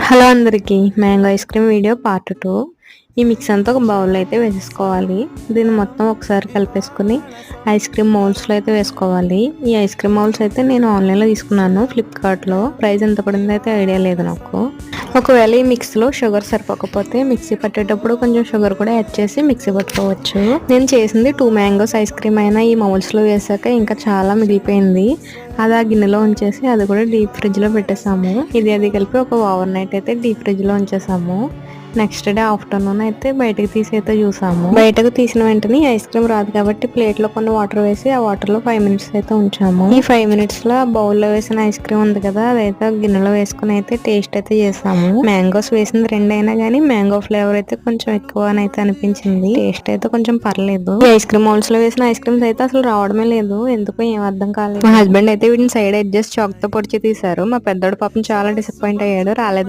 Hello అందరికీ, mango ice cream video part 2. ఈ mix అంతా ఒక బౌల్లో అయితే వేసేసుకోవాలి. దీన్ని మొత్తం ఒకసారి కలిపేసుకుని ఐస్ క్రీమ్ మౌల్డ్స్లో అయితే వేసుకోవాలి. ఈ ఐస్ క్రీమ్ మౌల్డ్స్ అయితే నేను ఆన్లైన్లో తీసుకున్నాను, ఫ్లిప్కార్ట్లో. ప్రైస్ ఎంత పడిందో అయితే ఐడియా లేదు నాకు. ఒకవేళ ఈ మిక్స్లో షుగర్ సరిపోకపోతే మిక్సీ పట్టేటప్పుడు కొంచెం షుగర్ కూడా యాడ్ చేసి మిక్సీ పట్టుకోవచ్చు. నేను చేసింది 2 మ్యాంగోస్ ఐస్ క్రీమ్ అయినా ఈ మౌల్డ్స్లో వేసాక ఇంకా చాలా మిగిలిపోయింది. అది ఆ గిన్నెలో ఉంచేసి అది కూడా డీప్ ఫ్రిడ్జ్లో పెట్టేసాము. అది కలిపి ఒక ఓవర్ నైట్ అయితే డీప్ ఫ్రిడ్జ్లో ఉంచేసాము. నెక్స్ట్ డే ఆఫ్టర్నూన్ అయితే బయటకు తీసి అయితే చూసాము. బయటకు తీసిన వెంటనే ఐస్ క్రీమ్ రాదు కాబట్టి ప్లేట్ లో కొన్ని వాటర్ వేసి ఆ వాటర్ లో 5 మినిట్స్ అయితే ఉంచాము. ఈ 5 మినిట్స్ లో బౌల్లో వేసిన ఐస్ క్రీమ్ ఉంది కదా, అదైతే గిన్నెలో వేసుకుని అయితే టేస్ట్ అయితే చేసాము. మ్యాంగోస్ వేసింది 2 అయినా గానీ మ్యాంగో ఫ్లేవర్ అయితే కొంచెం ఎక్కువ అని అయితే అనిపించింది. టేస్ట్ అయితే కొంచెం పర్లేదు. ఈ ఐస్ క్రీమ్ మౌల్డ్స్ లో వేసిన ఐస్ క్రీమ్స్ అయితే అసలు రావడమే లేదు, ఎందుకో ఏం అర్థం కాలేదు. మా హస్బెండ్ అయితే వీటిని సైడ్ అడ్జస్ట్ చాక్ తో పొడిచి తీశారు. మా పెద్దోడు పాపం చాలా డిసప్పాయింట్ అయ్యాడు, రాలేదు.